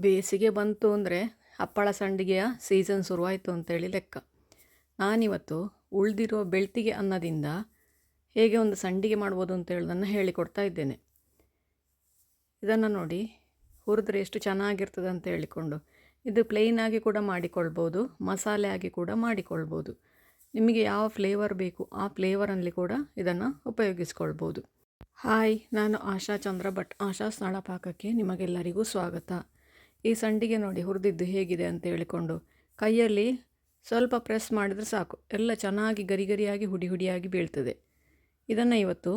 ಬೇಸಿಗೆ ಬಂತು ಅಂದರೆ ಹಪ್ಪಳ ಸಂಡಿಗೆಯ ಸೀಸನ್ ಶುರುವಾಯಿತು ಅಂತೇಳಿ ಲೆಕ್ಕ. ನಾನಿವತ್ತು ಉಳಿದಿರೋ ಬೆಳ್ತಿಗೆ ಅನ್ನದಿಂದ ಹೇಗೆ ಒಂದು ಸಂಡಿಗೆ ಮಾಡ್ಬೋದು ಅಂತ ಹೇಳೋದನ್ನು ಹೇಳಿಕೊಡ್ತಾ ಇದ್ದೇನೆ. ಇದನ್ನು ನೋಡಿ, ಹುರಿದ್ರೆ ಎಷ್ಟು ಚೆನ್ನಾಗಿರ್ತದೆ ಅಂತ ಹೇಳಿಕೊಂಡು. ಇದು ಪ್ಲೇನಾಗಿ ಕೂಡ ಮಾಡಿಕೊಳ್ಬೋದು, ಮಸಾಲೆ ಆಗಿ ಕೂಡ ಮಾಡಿಕೊಳ್ಬೋದು. ನಿಮಗೆ ಯಾವ ಫ್ಲೇವರ್ ಬೇಕು ಆ ಫ್ಲೇವರಲ್ಲಿ ಕೂಡ ಇದನ್ನು ಉಪಯೋಗಿಸ್ಕೊಳ್ಬೋದು. ಹಾಯ್, ನಾನು ಆಶಾ ಚಂದ್ರ ಭಟ್. ಆಶಾ ಸ್ಥಳ ಪಾಕಕ್ಕೆ ನಿಮಗೆಲ್ಲರಿಗೂ ಸ್ವಾಗತ. ಈ ಸಂಡಿಗೆ ನೋಡಿ ಹುರಿದಿದ್ದು ಹೇಗಿದೆ ಅಂತ ಹೇಳಿಕೊಂಡು ಕೈಯಲ್ಲಿ ಸ್ವಲ್ಪ ಪ್ರೆಸ್ ಮಾಡಿದರೆ ಸಾಕು, ಎಲ್ಲ ಚೆನ್ನಾಗಿ ಗರಿ ಗರಿಯಾಗಿ ಹುಡಿ ಹುಡಿಯಾಗಿ ಬೀಳ್ತದೆ. ಇದನ್ನು ಇವತ್ತು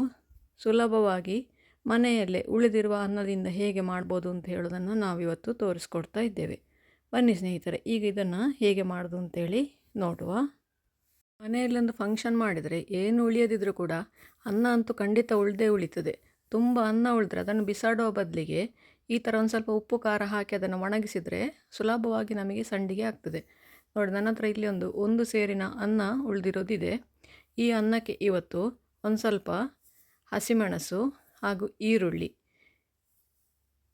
ಸುಲಭವಾಗಿ ಮನೆಯಲ್ಲೇ ಉಳಿದಿರುವ ಅನ್ನದಿಂದ ಹೇಗೆ ಮಾಡ್ಬೋದು ಅಂತ ಹೇಳೋದನ್ನು ನಾವಿವತ್ತು ತೋರಿಸ್ಕೊಡ್ತಾ ಇದ್ದೇವೆ. ಬನ್ನಿ ಸ್ನೇಹಿತರೆ, ಈಗ ಇದನ್ನು ಹೇಗೆ ಮಾಡೋದು ಅಂತೇಳಿ ನೋಡುವ. ಮನೆಯಲ್ಲೊಂದು ಫಂಕ್ಷನ್ ಮಾಡಿದರೆ ಏನು ಉಳಿಯದಿದ್ರೂ ಕೂಡ ಅನ್ನ ಅಂತೂ ಖಂಡಿತ ಉಳಿದೇ ಉಳಿತದೆ. ತುಂಬ ಅನ್ನ ಉಳಿದ್ರೆ ಅದನ್ನು ಬಿಸಾಡುವ ಬದಲಿಗೆ ಈ ಥರ ಒಂದು ಸ್ವಲ್ಪ ಉಪ್ಪು ಖಾರ ಹಾಕಿ ಅದನ್ನು ಒಣಗಿಸಿದರೆ ಸುಲಭವಾಗಿ ನಮಗೆ ಸಂಡಿಗೆ ಆಗ್ತದೆ. ನೋಡಿ, ನನ್ನ ಹತ್ರ ಇಲ್ಲಿ ಒಂದು ಸೇರಿನ ಅನ್ನ ಉಳಿದಿರೋದಿದೆ. ಈ ಅನ್ನಕ್ಕೆ ಇವತ್ತು ಒಂದು ಸ್ವಲ್ಪ ಹಸಿಮೆಣಸು ಹಾಗೂ ಈರುಳ್ಳಿ,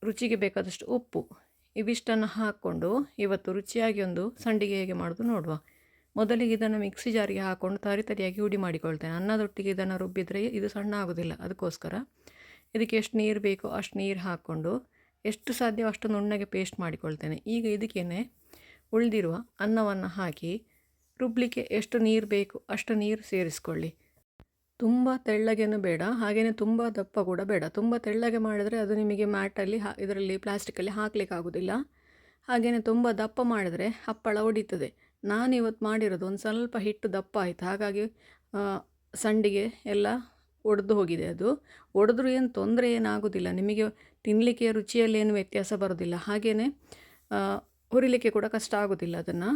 ರುಚಿಗೆ ಬೇಕಾದಷ್ಟು ಉಪ್ಪು, ಇವಿಷ್ಟನ್ನು ಹಾಕ್ಕೊಂಡು ಇವತ್ತು ರುಚಿಯಾಗಿ ಒಂದು ಸಂಡಿಗೆ ಹೇಗೆ ಮಾಡೋದು ನೋಡುವ. ಮೊದಲಿಗೆ ಇದನ್ನು ಮಿಕ್ಸಿ ಜಾರಿಗೆ ಹಾಕ್ಕೊಂಡು ತರಿಯಾಗಿ ಹುಡಿ ಮಾಡಿಕೊಳ್ತೇನೆ. ಅನ್ನದೊಟ್ಟಿಗೆ ಇದನ್ನು ರುಬ್ಬಿದರೆ ಇದು ಸಣ್ಣ ಆಗೋದಿಲ್ಲ. ಅದಕ್ಕೋಸ್ಕರ ಇದಕ್ಕೆ ಎಷ್ಟು ನೀರು ಬೇಕೋ ಅಷ್ಟು ನೀರು ಹಾಕ್ಕೊಂಡು ಎಷ್ಟು ಸಾಧ್ಯವೋ ಅಷ್ಟು ನುಣ್ಣಗೆ ಪೇಸ್ಟ್ ಮಾಡಿಕೊಳ್ತೇನೆ. ಈಗ ಇದಕ್ಕೇನೆ ಉಳಿದಿರುವ ಅನ್ನವನ್ನು ಹಾಕಿ ರುಬ್ಲಿಕ್ಕೆ ಎಷ್ಟು ನೀರು ಬೇಕು ಅಷ್ಟು ನೀರು ಸೇರಿಸ್ಕೊಳ್ಳಿ. ತುಂಬ ತೆಳ್ಳಗೇನು ಬೇಡ, ಹಾಗೆಯೇ ತುಂಬ ದಪ್ಪ ಕೂಡ ಬೇಡ. ತುಂಬ ತೆಳ್ಳಗೆ ಮಾಡಿದರೆ ಅದು ನಿಮಗೆ ಮ್ಯಾಟಲ್ಲಿ ಇದರಲ್ಲಿ ಪ್ಲಾಸ್ಟಿಕಲ್ಲಿ ಹಾಕಲಿಕ್ಕೆ ಆಗೋದಿಲ್ಲ. ಹಾಗೆಯೇ ತುಂಬ ದಪ್ಪ ಮಾಡಿದರೆ ಹಪ್ಪಳ ಒಡಿತದೆ. ನಾನಿವತ್ತು ಮಾಡಿರೋದು ಒಂದು ಸ್ವಲ್ಪ ಹಿಟ್ಟು ದಪ್ಪ ಆಯಿತು, ಹಾಗಾಗಿ ಸಂಡಿಗೆ ಎಲ್ಲ ಒಡೆದು ಹೋಗಿದೆ. ಅದು ಒಡೆದ್ರೂ ಏನು ತೊಂದರೆ ಏನಾಗೋದಿಲ್ಲ, ನಿಮಗೆ ತಿನ್ನಲಿಕ್ಕೆ ರುಚಿಯಲ್ಲಿ ಏನು ವ್ಯತ್ಯಾಸ ಬರೋದಿಲ್ಲ. ಹಾಗೆಯೇ ಹುರಿಲಿಕ್ಕೆ ಕೂಡ ಕಷ್ಟ ಆಗೋದಿಲ್ಲ ಅದನ್ನು.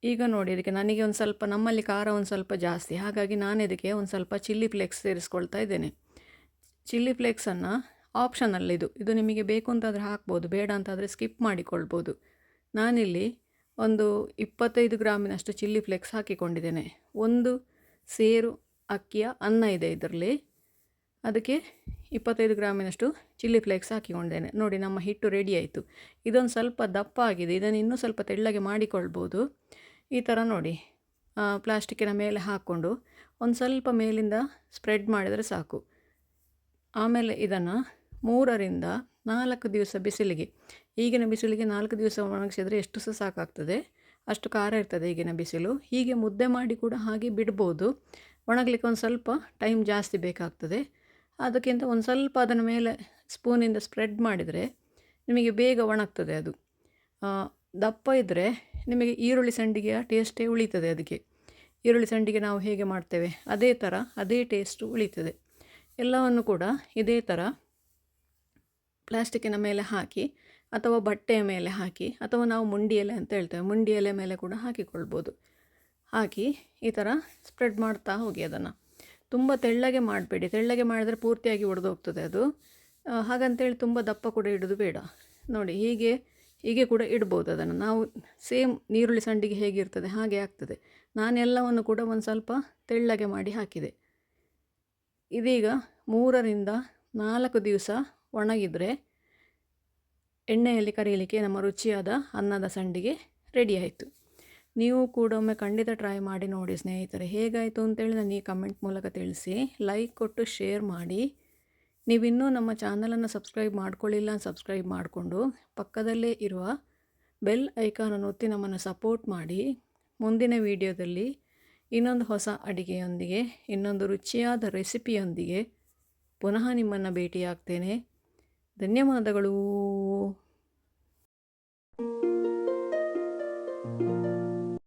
ಈಗ ನೋಡಿ, ಇದಕ್ಕೆ ನನಗೆ ಒಂದು ಸ್ವಲ್ಪ, ನಮ್ಮಲ್ಲಿ ಖಾರ ಒಂದು ಸ್ವಲ್ಪ ಜಾಸ್ತಿ, ಹಾಗಾಗಿ ನಾನು ಇದಕ್ಕೆ ಒಂದು ಸ್ವಲ್ಪ ಚಿಲ್ಲಿ ಫ್ಲೇಕ್ಸ್ ಸೇರಿಸ್ಕೊಳ್ತಾ ಇದ್ದೇನೆ. ಚಿಲ್ಲಿ ಫ್ಲೇಕ್ಸನ್ನು ಆಪ್ಷನಲ್, ಇದು ನಿಮಗೆ ಬೇಕು ಅಂತಾದರೆ ಹಾಕ್ಬೋದು, ಬೇಡ ಅಂತಾದರೆ ಸ್ಕಿಪ್ ಮಾಡಿಕೊಳ್ಬೋದು. ನಾನಿಲ್ಲಿ ಒಂದು 25 ಗ್ರಾಮಿನಷ್ಟು ಚಿಲ್ಲಿ ಫ್ಲೇಕ್ಸ್ ಹಾಕಿಕೊಂಡಿದ್ದೇನೆ. ಒಂದು ಸೇರು ಅಕ್ಕಿಯ ಅನ್ನ ಇದೆ ಇದರಲ್ಲಿ, ಅದಕ್ಕೆ 25 ಗ್ರಾಮಿನಷ್ಟು ಚಿಲ್ಲಿ ಫ್ಲೇಕ್ಸ್ ಹಾಕಿಕೊಂಡಿದ್ದೇನೆ. ನೋಡಿ, ನಮ್ಮ ಹಿಟ್ಟು ರೆಡಿ ಆಯಿತು. ಇದೊಂದು ಸ್ವಲ್ಪ ದಪ್ಪ ಆಗಿದೆ, ಇದನ್ನು ಇನ್ನೂ ಸ್ವಲ್ಪ ತೆಳ್ಳಗೆ ಮಾಡಿಕೊಳ್ಬೋದು. ಈ ಥರ ನೋಡಿ, ಪ್ಲಾಸ್ಟಿಕ್ಕಿನ ಮೇಲೆ ಹಾಕ್ಕೊಂಡು ಒಂದು ಸ್ವಲ್ಪ ಮೇಲಿಂದ ಸ್ಪ್ರೆಡ್ ಮಾಡಿದರೆ ಸಾಕು. ಆಮೇಲೆ ಇದನ್ನು 3 ರಿಂದ 4 ದಿವಸ ಬಿಸಿಲಿಗೆ, ಈಗಿನ ಬಿಸಿಲಿಗೆ 4 ದಿವಸ ಒಣಗಿಸಿದರೆ ಎಷ್ಟು ಸಹ ಸಾಕಾಗ್ತದೆ, ಅಷ್ಟು ಖಾರ ಇರ್ತದೆ ಈಗಿನ ಬಿಸಿಲು. ಹೀಗೆ ಮುದ್ದೆ ಮಾಡಿ ಕೂಡ ಹಾಗೆ ಬಿಡ್ಬೋದು. ಒಣಗಲಿಕ್ಕೆ ಒಂದು ಸ್ವಲ್ಪ ಟೈಮ್ ಜಾಸ್ತಿ ಬೇಕಾಗ್ತದೆ. ಅದಕ್ಕಿಂತ ಒಂದು ಸ್ವಲ್ಪ ಅದನ್ನು ಮೇಲೆ ಸ್ಪೂನಿಂದ ಸ್ಪ್ರೆಡ್ ಮಾಡಿದರೆ ನಿಮಗೆ ಬೇಗ ಒಣಗ್ತದೆ. ಅದು ದಪ್ಪ ಇದ್ದರೆ ನಿಮಗೆ ಈರುಳ್ಳಿ ಸಂಡಿಗೆಯ ಟೇಸ್ಟೇ ಉಳಿತದೆ. ಅದಕ್ಕೆ ಈರುಳ್ಳಿ ಸಂಡಿಗೆ ನಾವು ಹೇಗೆ ಮಾಡ್ತೇವೆ ಅದೇ ಥರ ಅದೇ ಟೇಸ್ಟು ಉಳಿತದೆ. ಎಲ್ಲವನ್ನು ಕೂಡ ಇದೇ ಥರ ಪ್ಲಾಸ್ಟಿಕ್ಕಿನ ಮೇಲೆ ಹಾಕಿ ಅಥವಾ ಬಟ್ಟೆಯ ಮೇಲೆ ಹಾಕಿ, ಅಥವಾ ನಾವು ಮುಂಡಿ ಎಲೆ ಅಂತ ಹೇಳ್ತೇವೆ, ಮುಂಡಿ ಎಲೆ ಮೇಲೆ ಕೂಡ ಹಾಕಿಕೊಳ್ಬೋದು. ಹಾಕಿ ಈ ಥರ ಸ್ಪ್ರೆಡ್ ಮಾಡ್ತಾ ಹೋಗಿ. ಅದನ್ನು ತುಂಬ ತೆಳ್ಳಗೆ ಮಾಡಬೇಡಿ, ತೆಳ್ಳಗೆ ಮಾಡಿದರೆ ಪೂರ್ತಿಯಾಗಿ ಒಡೆದೋಗ್ತದೆ ಅದು. ಹಾಗಂತೇಳಿ ತುಂಬ ದಪ್ಪ ಕೂಡ ಇಡೋದು ಬೇಡ. ನೋಡಿ, ಹೀಗೆ ಕೂಡ ಇಡ್ಬೋದು ಅದನ್ನು. ನಾವು ಸೇಮ್ ನೀರುಳ್ಳಿ ಸಂಡಿಗೆ ಹೇಗಿರ್ತದೆ ಹಾಗೆ ಆಗ್ತದೆ. ನಾನೆಲ್ಲವನ್ನು ಕೂಡ ಒಂದು ಸ್ವಲ್ಪ ತೆಳ್ಳಗೆ ಮಾಡಿ ಹಾಕಿದೆ. ಇದೀಗ 3 ರಿಂದ 4 ದಿವಸ ಒಣಗಿದರೆ ಎಣ್ಣೆಯಲ್ಲಿ ಕರಿಯಲಿಕ್ಕೆ ನಮ್ಮ ರುಚಿಯಾದ ಅನ್ನದ ಸಂಡಿಗೆ ರೆಡಿ ಆಯಿತು. ನೀವು ಕೂಡ ಒಮ್ಮೆ ಖಂಡಿತ ಟ್ರೈ ಮಾಡಿ ನೋಡಿ ಸ್ನೇಹಿತರೆ. ಹೇಗಾಯಿತು ಅಂತೇಳಿ ನನಗೆ ಕಮೆಂಟ್ ಮೂಲಕ ತಿಳಿಸಿ, ಲೈಕ್ ಕೊಟ್ಟು ಶೇರ್ ಮಾಡಿ. ನೀವಿನ್ನೂ ನಮ್ಮ ಚಾನಲನ್ನು ಸಬ್ಸ್ಕ್ರೈಬ್ ಮಾಡ್ಕೊಳ್ಳಿಲ್ಲ, ಸಬ್ಸ್ಕ್ರೈಬ್ ಮಾಡಿಕೊಂಡು ಪಕ್ಕದಲ್ಲೇ ಇರುವ ಬೆಲ್ ಐಕಾನನ್ನು ಒತ್ತಿ ನಮ್ಮನ್ನು ಸಪೋರ್ಟ್ ಮಾಡಿ. ಮುಂದಿನ ವಿಡಿಯೋದಲ್ಲಿ ಇನ್ನೊಂದು ಹೊಸ ಅಡಿಗೆಯೊಂದಿಗೆ, ಇನ್ನೊಂದು ರುಚಿಯಾದ ರೆಸಿಪಿಯೊಂದಿಗೆ ಪುನಃ ನಿಮ್ಮನ್ನು ಭೇಟಿಯಾಗ್ತೇನೆ. ಧನ್ಯವಾದಗಳು.